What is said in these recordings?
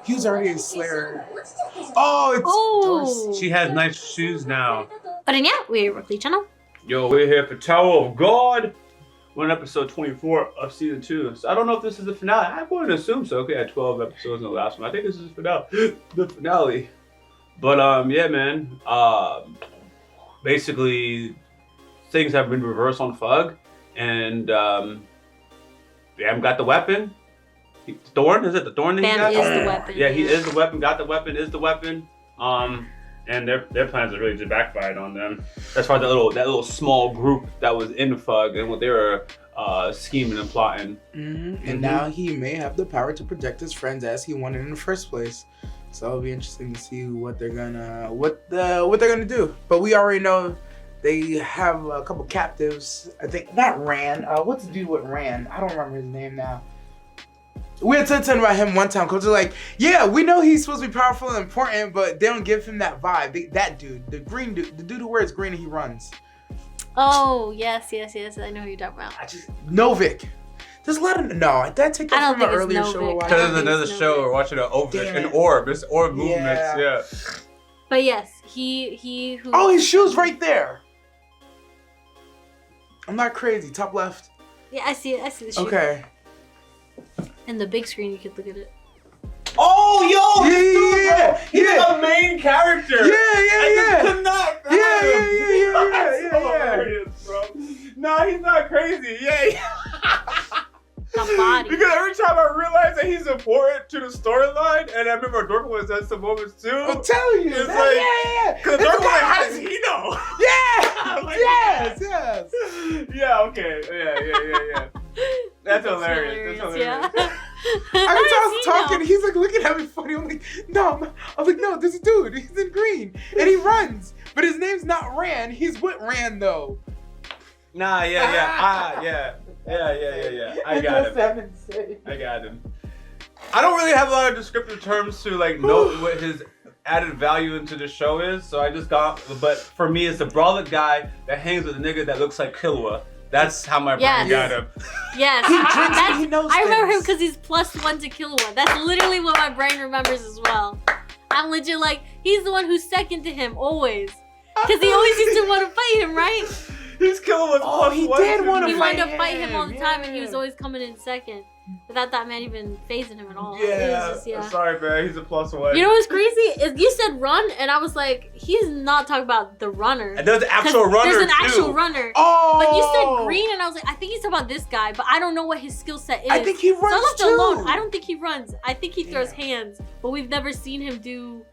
He was already a Slayer. Oh, it's Dorsey. She has nice shoes now. But yeah, we're Yaboyrocklee channel. Yo, we're here for Tower of God. We're on episode 24 of season 2. So I don't know if this is the finale. I wouldn't assume so. Okay, I had 12 episodes in the last one. I think this is the finale. But yeah, man. Basically, things have been reversed on Fug, and Bam got the weapon. Thorn, is it the Thorn that he got? Bam is the weapon. Yeah, he is the weapon. Got the weapon. Is the weapon. And their plans are really just backfired on them. As far as that little small group that was in Fug and what they were scheming and plotting. And now he may have the power to protect his friends as he wanted in the first place. So it'll be interesting to see what they're gonna do. But we already know they have a couple captives. I think not Ran. What's the dude with Ran? I don't remember his name now. We had talked about him one time because they're like, yeah, we know he's supposed to be powerful and important, but they don't give him that vibe. That dude, the green dude, the dude who wears green and he runs. Oh, yes. I know who you're talking about. Novik. There's a lot of, no, did I take that from an earlier show we're watching? Because there's another show we're watching, an orb. It's orb movements, yeah. But yes, he who... Oh, his shoe's right there. I'm not crazy. Top left. Yeah, I see it. I see the shoe. Okay. And the big screen, you could look at it. Oh, yo! Yeah. He's the main character. I just could not. Yeah. Hilarious, bro. No, he's not crazy. Yeah. The body. Because every time I realize that he's important to the storyline, and I remember Dork was at some moments too. I'm telling you. It's like, because Dork was like, how does he know? Yeah. Like, Yes. Yeah. Okay. Yeah. That's hilarious. Yeah. I was talking, he's like looking at me funny. I'm like, no. I was like, no, this dude, he's in green. And he runs. But his name's not Ran. He's with Ran though. Nah, yeah. I got him. I don't really have a lot of descriptive terms to like know what his added value into the show is. So I just but for me, it's the brolic guy that hangs with a nigga that looks like Killua. That's how my brain got him. Yes. He knows I remember him because he's +1 to Killua. That's literally what my brain remembers as well. I'm legit like, he's the one who's second to him, always. Because he always used to want to fight him, right? His Killua's +1. He did want to He fight him. wanted to fight him all the time, and he was always coming in second. Without that man even phasing him at all. Yeah. Sorry, man. He's a +1. You know what's crazy? Is you said run, and I was like, he's not talking about the runner. And there's an actual runner. There's an actual runner. Oh. But you said green, and I was like, I think he's talking about this guy, but I don't know what his skill set is. I think he runs so I left too. it alone. I don't think he runs. I think he throws hands, but we've never seen him do.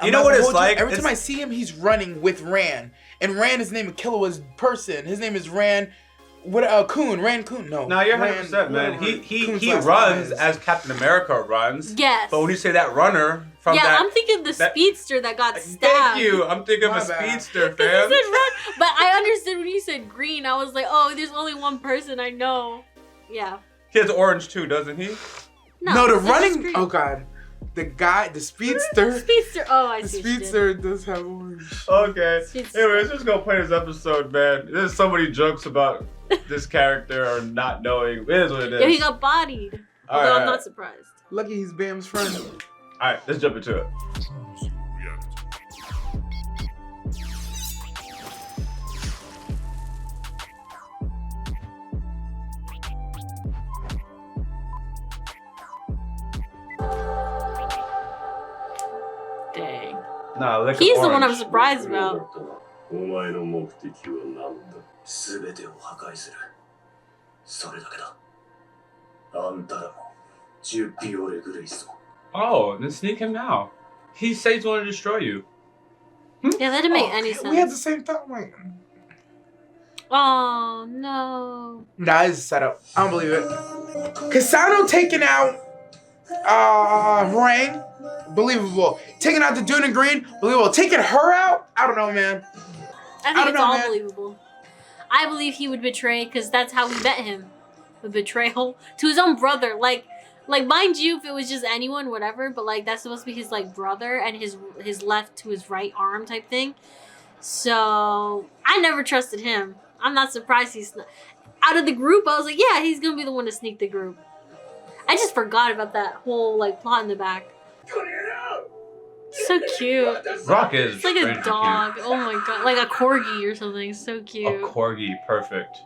You know what it's like? Every time I see him, he's running with Ran. And Ran is named Killua's person. His name is Ran. Coon? Ran Coon? No. No, you're 100%, man. He runs as Captain America runs. Yes. But when you say that runner from that, I'm thinking the speedster that got stabbed. Thank you. I'm thinking of a speedster, fam. He said run, but I understood when you said green. I was like, oh, there's only one person I know. Yeah. He has orange too, doesn't he? No, the running. Oh God. The speedster. Oh, I see. The speedster does have orange. Okay. Anyways, just gonna play this episode, man. There's so many jokes about this character or not knowing. It is what it is. Yeah, he got bodied. Although I'm not surprised. Lucky he's Bam's friend. Alright, let's jump into it. Dang. Nah, like he's the one I'm surprised about. Oh, then sneak him now. He says he's going to destroy you. Yeah, that didn't make any sense. We had the same thought. Like, oh no. Nah, it's a setup. I don't believe it. Kasano taking out Rang, believable. Taking out the dude in green, believable. Taking her out, I don't know, man. I think it's all believable. I believe he would betray because that's how we met him. A betrayal to his own brother. Like mind you, if it was just anyone, whatever, but like that's supposed to be his like brother and his left to his right arm type thing. So I never trusted him. I'm not surprised he's out of the group. I was like, yeah, he's gonna be the one to sneak the group. I just forgot about that whole like plot in the back. So cute. Rock is. It's like a dog. Cute. Oh my god, like a corgi or something. So cute. A corgi, perfect.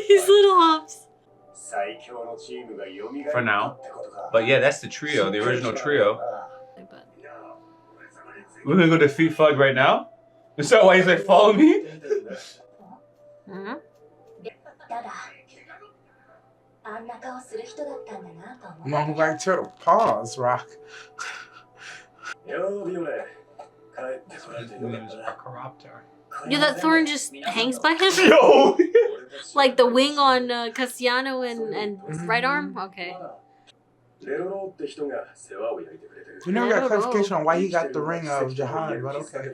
His little hops. For now. But yeah, that's the trio, the original trio. We're gonna go defeat Fug right now? Is that why he's like, follow me? Mm-hmm. Mom, who like turtle paws, Rock. Yeah, that thorn just hangs by him? Yo! Like the wing on Cassiano and right arm? Okay. We never got clarification on why he got the ring of Jihad, but okay.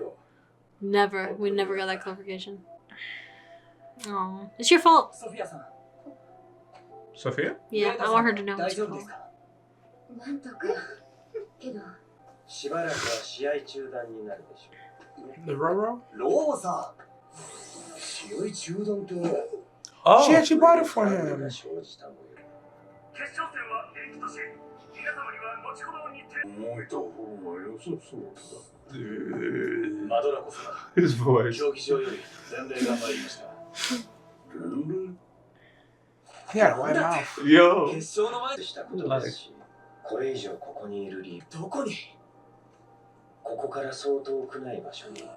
Never. We never got that clarification. Oh, it's your fault. Sophia? Yeah, I want her to know it's your fault. The Roro? Oh! She actually bought it for him. His voice. He had a white mouth. Yo!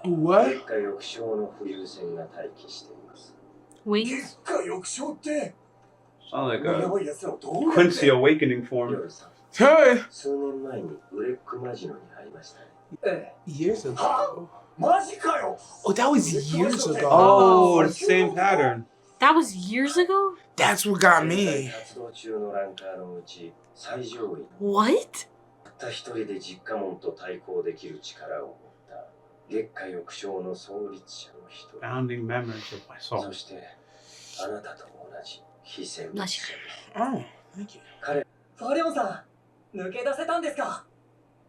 What? Wings? Sound like a Quincy Awakening form. Hey! Years ago. Oh, that was years ago. Oh, the same pattern. That was years ago? That's what got me. What? Founding members of my soul. Oh, thank you. ファレオンさん、抜け出せたんですか？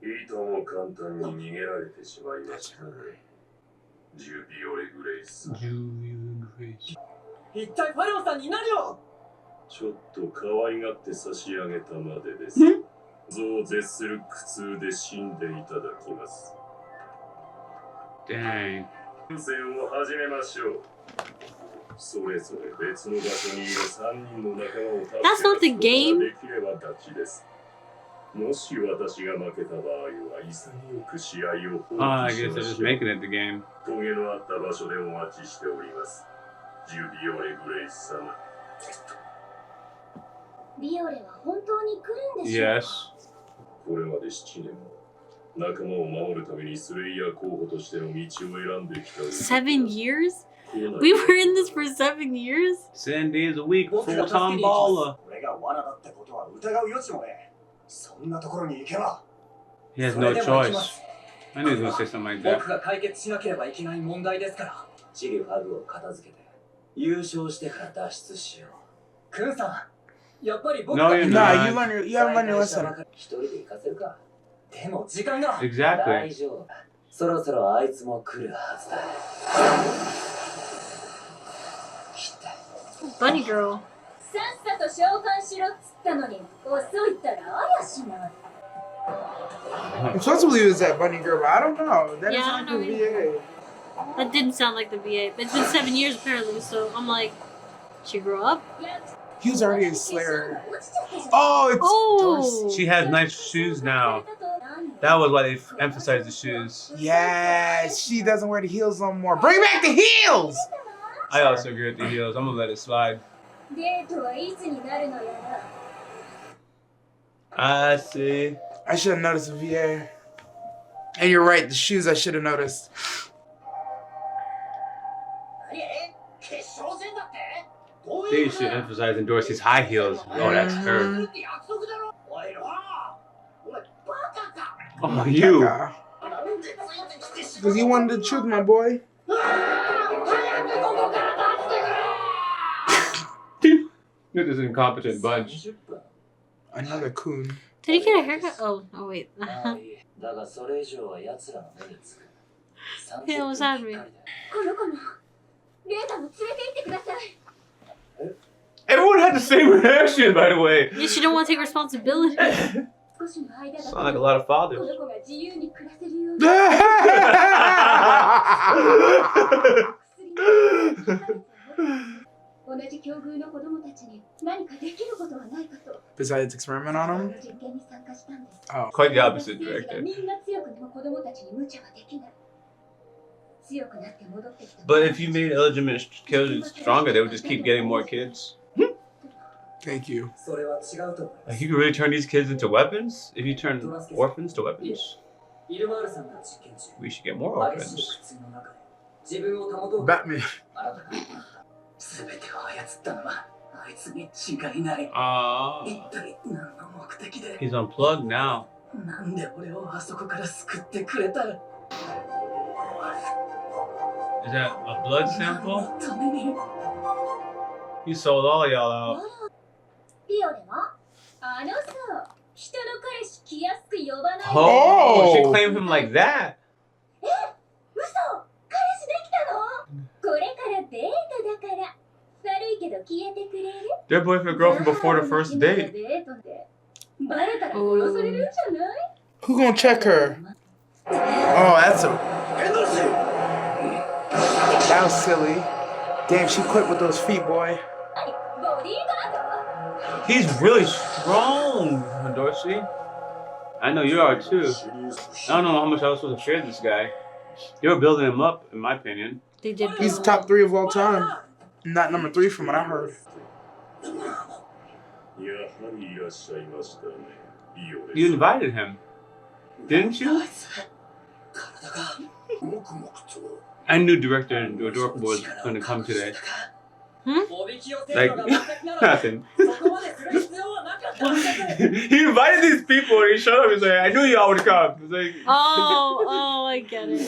いとも簡単に逃げられてしまいましたね。ジュビオレグレイス。一体ファレオンさんに何を？ちょっと可愛がって差し上げたまでです。像を絶する苦痛で死んでいただきます。Dang. 戦を始めましょう。それぞれ別の場所にいる3人の仲間を助け出すことができれば勝ちです。もし私が負けた場合は潔く試合を放棄 I し guess ま they're し just ょう。 making it the game. トゲのあった場所でお待ちしております。ジュビオレグレイス様。ビオレは本当に来るんでしょうか？ Yes. これまで7年も仲間を守るためにスレイヤー候補としての道を選んできた。 7 years? We were in this for 7 years? 7 days a week, full-time baller. 俺が罠だってことは疑う余地もね。そんなところに行けば。 He has no choice. I knew he was gonna say something like that. 僕が解決しなければいけない問題ですから。チリファグを片付けて優勝してから脱出しよう。クンさん、やっぱり僕 No, you're Nah, not. you haven't learned your lesson. 一人で行かせるか。でも時間が。 Exactly. 大丈夫。そろそろあいつも来るはずだ。 Bunny girl. さっさと召喚しろっつったのに遅いったらあやしない。 I'm supposed to believe it's that bunny girl, but I don't know. That Yeah, is I not don't the know VA. That didn't sound like the VA. But it's been 7 years apparently, so I'm like, she grew up? He was already a slayer. Oh, it's Oh! Dorsey. She has nice shoes now. That was why they emphasized the shoes. Yeah, she doesn't wear the heels no more. Bring back the heels! I also agree with the heels. I'm gonna let it slide. デートはいつになるのやら。 I see. I should have noticed the VA. And you're right, the shoes I should have noticed. They should emphasize Dorsey's high heels. Oh, that's her. Oh, you. Because you wanted the truth, my boy. You're this incompetent bunch. Another coon. Did he get a haircut? Oh wait. He almost had me. この子もレーダも連れて行ってください。Everyone had the same reaction, by the way. Yeah, she don't want to take responsibility. Sound like a lot of fathers. 同じ境遇の子供たちに何かできることはないかと Besides experiment on him? 実験に参加したんです Oh. Quite the opposite director. みんな強くでも子供たちに無茶はできない強くなって戻ってきた But if you made illegitimate kids stronger, they would just keep getting more kids. Thank you. それは違うと思いま Like す you could really turn these kids into weapons? If you turn orphans to weapons? イルマールさんが実験中 We should get more 激しい orphans. 苦痛の中で自分を保とう Batman. あなたが全てを操ったのはあいつに違いない Aww. 一体何の目的で He's unplugged now. なんで俺をあそこから救ってくれた Is that a blood 何 sample? のために He sold all y'all out. ピオでもあのさ人の彼氏気安く呼ばない Oh, she Oh. claimed him like that. 嘘彼氏できたのこれからデートだから悪いけど消えてくれる Their boyfriend girlfriend before the first date. デートでバレたら殺されるんじゃない Who gonna check her? Oh, that's a. That was silly. Damn, she quit with those feet, boy. ボディーガード He's really strong, Dorsey. I know you are too. I don't know how much I was supposed to fear this guy. You were building him up, in my opinion. They did. He's top 3 of all time. Not number 3 from what I heard. やはりいらっしゃいましたね。ビオレ You invited him, didn't you? 体がもくもくと I knew director Dork was going to come today. おびき寄せ Like るのが目的なら nothing. そこまでする必要はなかったんです He invited these people and he showed up. He's like, I knew y'all would come. He's like, Oh, I get it.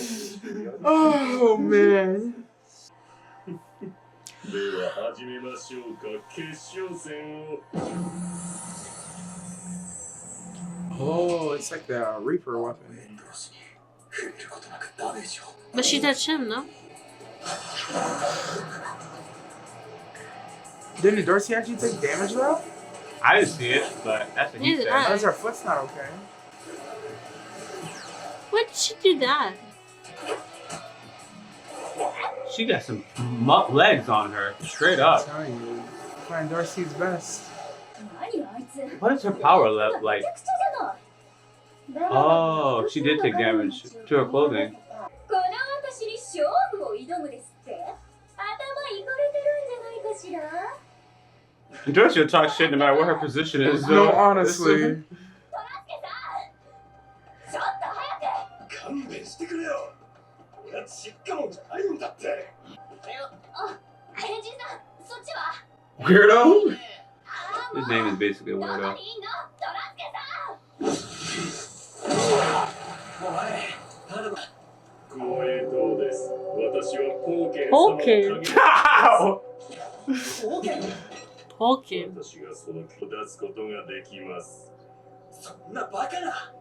Oh, man. では始めましょうか。決勝戦を。 Oh, it's like the Reaper weapon. 触れることなくダメージを But she touched him, no? Didn't Dorsey actually take damage though? I didn't see it, but that's what he Neither did said. I. Unless her foot's not okay. Why did she do that? She got some legs on her, straight I'm up. telling you, playing Dorsey's best. 何あいつ What is her power level like? めちゃくちゃじゃない Oh, she did take damage to her clothing. この私に勝負を挑むですって頭いかれてるんじゃないかしら Dorsey will talk shit no matter what her position is. No, though. honestly. トラスケさんちょっと早く勘弁してくれよ。俺はちっかもんじゃないんだって。あ、エンジンさんそっちは Weirdo? あ His name is basically a どこ weirdo. にいんのトラスケさんお前誰だ光栄島です。私はポーケンポーケン様の Ow! オーケー Hulking. 私がその気を出すことができます。そんなバカな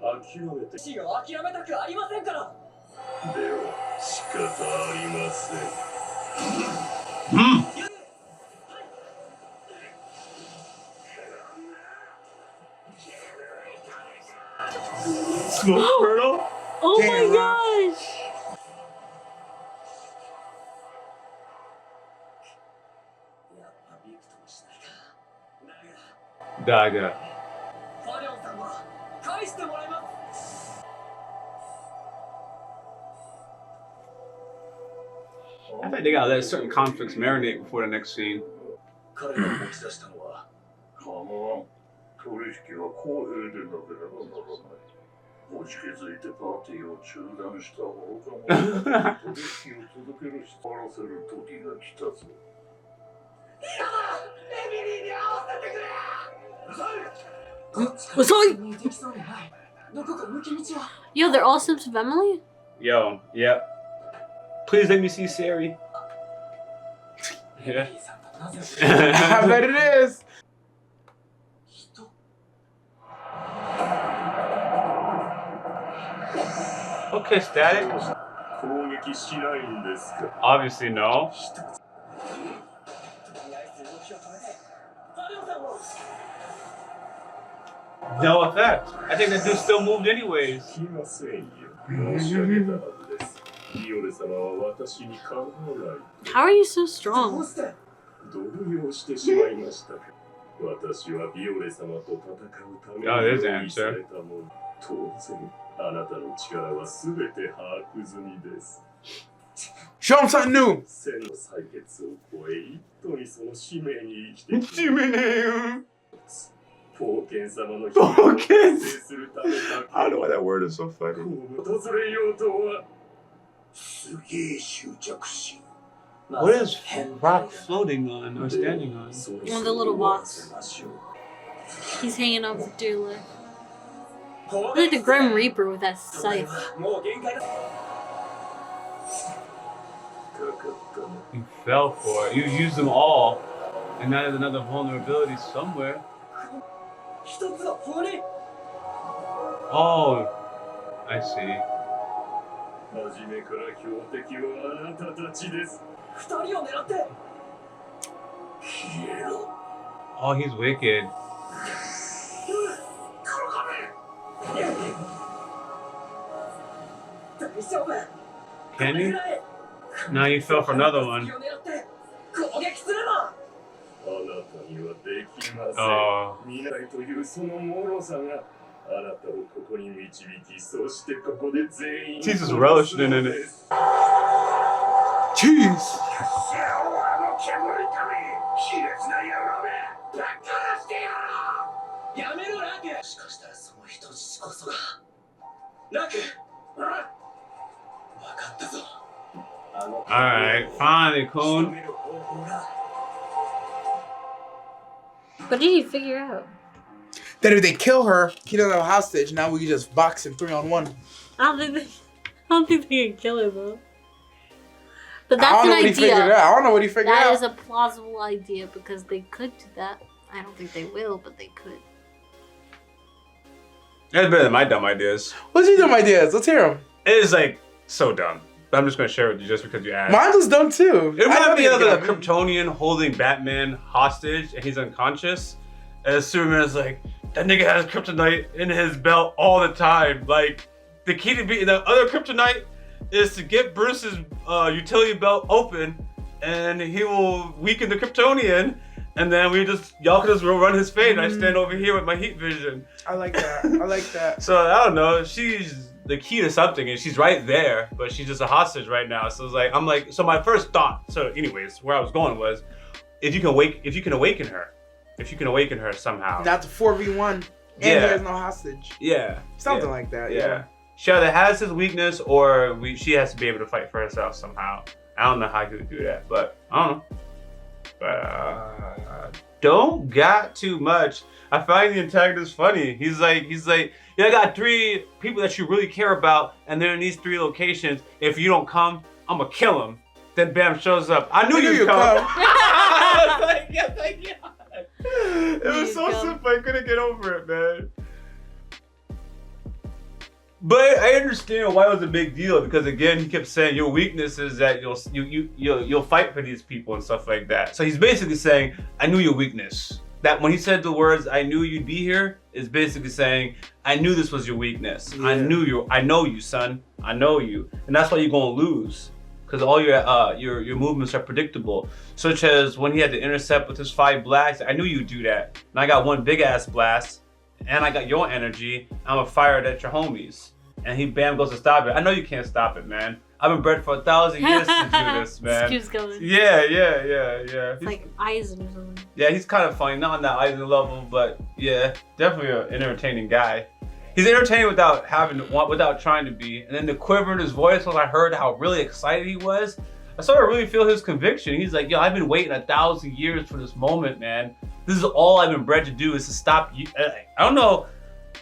諦めて。死を諦めたくありませんから では仕方ありません。 Mm. Smoke turtle? Oh Damn, my gosh! やっぱビクともしないかだが Daga. ファリョンさんは返してもらいます I think they gotta let certain conflicts marinate before the next scene. 彼が持ち出したのは構わん。取引は公平でなければならない。もし気づいてパーティーを中断した方が取引を続ける人を終わらせる時が来たぞ。嫌だエミリーに会わせてくれうざい遅い見えてきそうにないどこか抜け道は Yo, they're all Sims of Emily? Yo, yep. Please let me see Sari. Yeah. エミリーさんとなぜ I bet it is. 人 Okay, static. 攻撃しないんですか。 Obviously, no. 一つとりあえず動きを止めて no effect. I think that dude still moved anyways. きませんよ。申し上げたはずです。ビオレ様は私にかなわない。 How are you so strong? 動揺してしまいましたか。私はビオレ様と戦うために Oh, there's the 用意さ answer. れたもの。当然、あなたの力はすべて把握済みです。 Show him something new. 千の採血を超え、一途にその使命に生きてきた。使命。冒険様の冒険達成するためだけ。 I don't know why that word is so funny. 訪れようとは。すげえ執着心。 What is Rock floating on or standing on? On the little box. He's hanging off the deer leg. Look like the Grim Reaper with that scythe. You fell for it. You used them all. And now there's another vulnerability somewhere. Oh, I see. 初めから標的はあなたたちです。二人を狙って。消えろ。 Oh, he's wicked. Can you? Now you fell for another one. あなたにはできません。 Oh. 見ないというその脆さがあなたをここに導き、そしてここで全員。 Jesus relishing in it. Jeez. あの煙ため、卑劣な野郎め、ぶっ殺してやろう。やめろラーク。もしかしたらその人質こそが。ラーク。分かったぞ。Alright, finally, Kun. What did he figure out? That if they kill her, he doesn't have a hostage. Now we can just box him 3-on-1. I don't think they can kill him though. But I that's don't an know what he figured idea. out. I don't know what he figured That out. is a plausible idea because they could do that. I don't think they will, but they could. That's better than my dumb ideas. What's your dumb ideas? Let's hear them. It is like so dumb. But I'm just gonna share it with you just because you asked. Mine was dumb too. It reminded me of a a Kryptonian holding Batman hostage and he's unconscious. And Superman's like, that nigga has kryptonite in his belt all the time. Like, the key to beating the other kryptonite is to get Bruce's utility belt open and he will weaken the Kryptonian. And then y'all can just run his fate and I stand over here with my heat vision. I like that. I like that. So, I don't know, she's the key to something and she's right there, but she's just a hostage right now. So it's like, so my first thought, so anyways, where I was going was, if you can awaken her somehow. Not the 4v1 and there's no hostage. Yeah. Something like that, yeah. She either has his weakness or she has to be able to fight for herself somehow. I don't know how he would do that, but I don't know. But don't got too much. I find the antagonist funny. He's like, yeah, I got 3 people that you really care about, and they're in these 3 locations. If you don't come, I'm gonna kill them. Then Bam shows up. I knew you'd come. I was like, yeah, thank you. It was so simple. I couldn't get over it, man. But I understand why it was a big deal because again, he kept saying your weakness is that you'll fight for these people and stuff like that. So he's basically saying, I knew your weakness. That when he said the words, I knew you'd be here, is basically saying, I knew this was your weakness. Yeah. I know you, son. I know you. And that's why you're gonna lose. Because all your movements are predictable. Such as when he had to intercept with his 5 blasts, I knew you'd do that. And I got 1 big ass blast, and I got your energy, I'm gonna fire it at your homies. And he bam goes to stop it. I know you can't stop it, man. I've been bred for 1,000 years to do this, man. Keeps going. Yeah. It's like Eisen or something. Yeah, he's kind of funny. Not on that Eisen level, but yeah, definitely an entertaining guy. He's entertaining without trying to be. And then the quiver in his voice when I heard how really excited he was, I started to really feel his conviction. He's like, yo, I've been waiting 1,000 years for this moment, man. This is all I've been bred to do is to stop you. I don't know,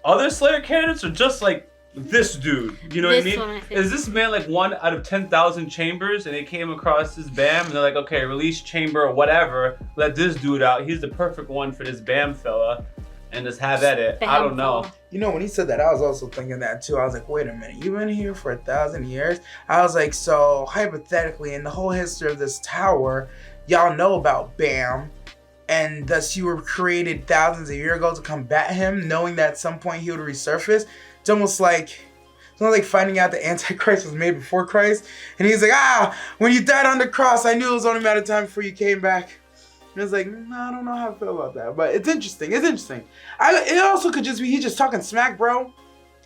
other Slayer candidates are just like this dude, you know what I mean? Is this man like 1 out of 10,000 chambers and they came across this BAM and they're like, okay, release chamber or whatever, let this dude out. He's the perfect one for this BAM fella and just have at it. I don't know. You know, when he said that, I was also thinking that too. I was like, wait a minute, you've been here for 1,000 years? I was like, so hypothetically, in the whole history of this tower, y'all know about BAM. and thus you were created thousands of years ago to combat him, knowing that at some point he would resurface. It's almost like finding out the Antichrist was made before Christ, and he's like, when you died on the cross, I knew it was only a matter of time before you came back. And it's like, no, I don't know how I feel about that, but it's interesting. It also could just be he's just talking smack, bro.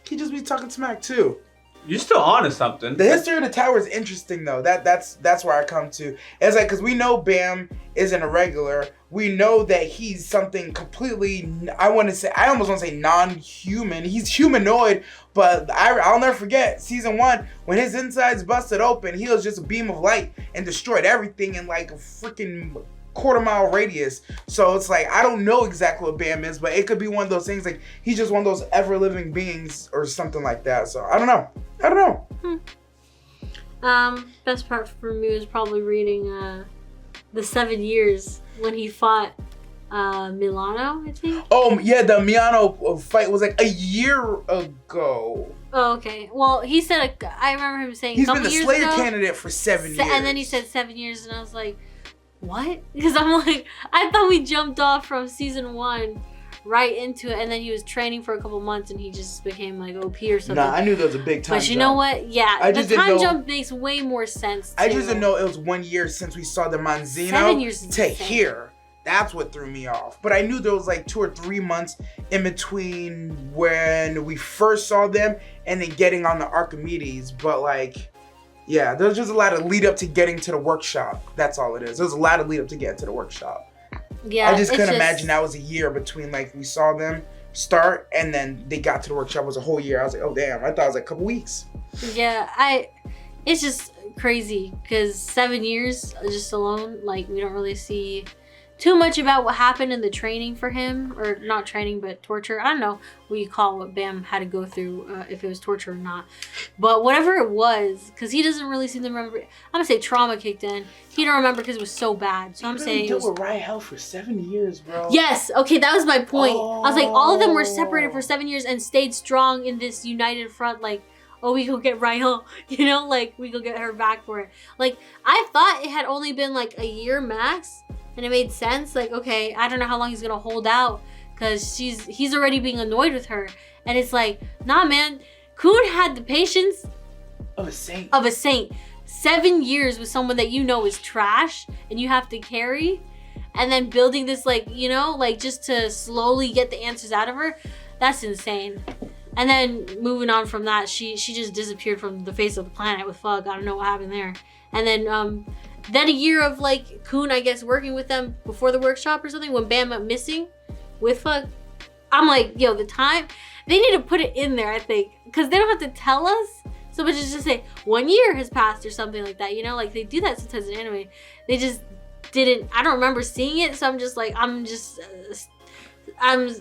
He just be talking smack too. You're still on to something. The history of the tower is interesting though. That's where I come to. It's like, because we know Bam isn't a regular. We know that he's something completely, I almost want to say non-human. He's humanoid, but I'll never forget season 1 when his insides busted open. He was just a beam of light and destroyed everything in like a freaking quarter-mile radius. So it's like, I don't know exactly what Bam is, but it could be one of those things like he's just one of those ever-living beings or something like that. So I don't know. Best part for me was probably reading the 7 years when he fought Milano, I think. Oh yeah, the Milano fight was like a year ago. Oh, okay. Well, he said, I remember him saying he's a been couple the years Slayer ago, candidate for 7 years. And then he said 7 years, and I was like, what? Because I'm like, I thought we jumped off from season 1 right into it, and then he was training for a couple months, and he just became like OP or something. Nah, I knew there was a big time jump. But you know what? Yeah, the time jump makes way more sense. I just didn't know it was 1 year since we saw the Mazino 7 years to here. That's what threw me off. But I knew there was like 2 or 3 months in between when we first saw them and then getting on the Archimedes. But like, yeah, there's just a lot of lead up to getting to the workshop. That's all it is. There's a lot of lead up to getting to the workshop. Yeah, I just couldn't imagine that was a year between like we saw them start and then they got to the workshop. It was a whole year. I was like, oh damn, I thought it was like a couple weeks. Yeah, it's just crazy because 7 years just alone, like we don't really see too much about what happened in the training for him, or not training, but torture. I don't know what you call what Bam had to go through, if it was torture or not. But whatever it was, because he doesn't really seem to remember. I'm gonna say trauma kicked in. He don't remember because it was so bad. So I'm saying he dealt with Riot Hell for 7 years, bro. Yes. Okay, that was my point. I was like, all of them were separated for 7 years and stayed strong in this united front. Like, oh, we go get Ryle, you know, like we go get her back for it. Like, I thought it had only been like a year max. And it made sense, like, okay, I don't know how long he's gonna hold out because he's already being annoyed with her. And it's like, nah, man, Kun had the patience of a saint. 7 years with someone that you know is trash and you have to carry, and then building this, like, you know, like just to slowly get the answers out of her. That's insane. And then moving on from that, she just disappeared from the face of the planet with Fug. I don't know what happened there. And then a year of like Kun, I guess, working with them before the workshop or something when Bam went missing with Fug. I'm like, yo, the time, they need to put it in there, I think, because they don't have to tell us so much as just say 1 year has passed or something like that, you know, like they do that sometimes in anime. They just didn't, I don't remember seeing it, so I'm just like, I'm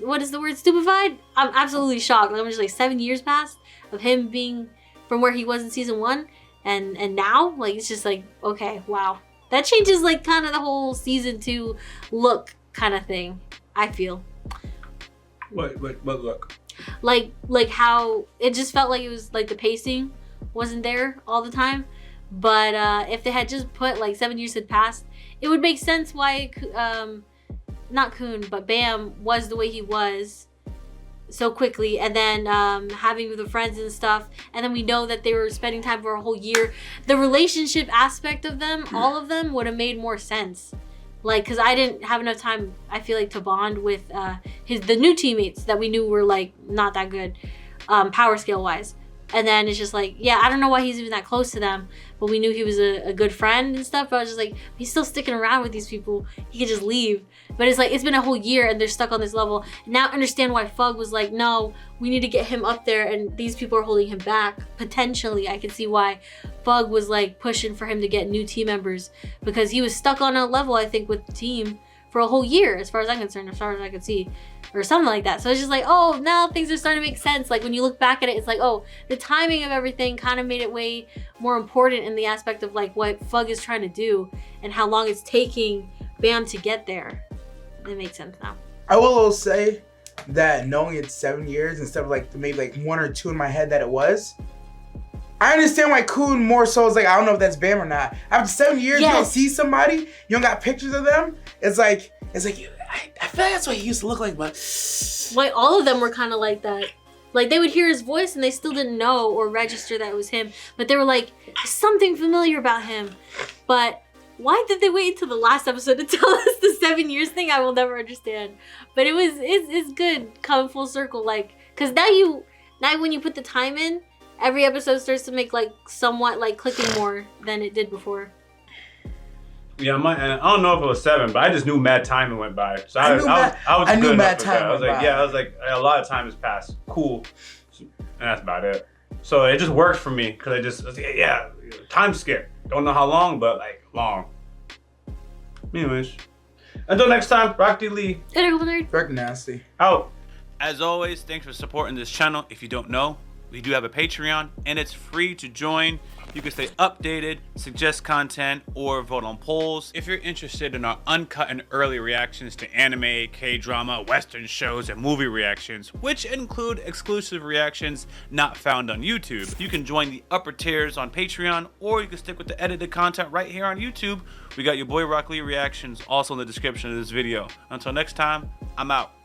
what is the word, stupefied? I'm absolutely shocked. I'm just like 7 years passed of him being from where he was in season 1. And now, like, it's just like, okay, wow. That changes, like, kind of the whole season 2 look kind of thing, I feel. What look? Like how it just felt like it was, like, the pacing wasn't there all the time. But if they had just put, like, 7 years had passed, it would make sense why, not Kun, but Bam was the way he was so quickly, and then having with the friends and stuff, and then we know that they were spending time for a whole year. The relationship aspect of them, all of them, would have made more sense. Like, because I didn't have enough time, I feel like, to bond with the new teammates that we knew were like not that good, power scale wise. And then it's just like, yeah, I don't know why he's even that close to them, but we knew he was a good friend and stuff. But I was just like, he's still sticking around with these people. He could just leave. But it's like, it's been a whole year and they're stuck on this level. And now I understand why Fug was like, no, we need to get him up there and these people are holding him back. Potentially, I can see why Fug was like pushing for him to get new team members, because he was stuck on a level, I think, with the team for a whole year, as far as I'm concerned, as far as I could see, or something like that. So it's just like, oh, now things are starting to make sense. Like when you look back at it, it's like, oh, the timing of everything kind of made it way more important in the aspect of like what Fug is trying to do and how long it's taking Bam to get there. It makes sense now. I will say that knowing it's 7 years instead of like maybe like 1 or 2 in my head that it was, I understand why Kun more so is like, I don't know if that's Bam or not. After 7 years, you don't see somebody, you don't got pictures of them, it's like I feel like that's what he used to look like, but like all of them were kind of like that. Like they would hear his voice and they still didn't know or register that it was him, but they were like, there's something familiar about him. But why did they wait until the last episode to tell us the 7 years thing? I will never understand. But it's good coming full circle, like, cause now when you put the time in, every episode starts to make like somewhat like clicking more than it did before. Yeah, I don't know if it was 7, but I just knew mad time went by. So I knew mad time. I was like, a lot of time has passed. Cool, and that's about it. So it just worked for me because I was like, yeah, time skip. Don't know how long, but like long. Anyways, until next time, Yaboyrocklee. Freaking nasty. Out. As always, thanks for supporting this channel. If you don't know, we do have a Patreon, and it's free to join. You can stay updated, suggest content, or vote on polls. If you're interested in our uncut and early reactions to anime, K-drama, Western shows, and movie reactions, which include exclusive reactions not found on YouTube, you can join the upper tiers on Patreon, or you can stick with the edited content right here on YouTube. We got your boy Yaboyrocklee reactions also in the description of this video. Until next time, I'm out.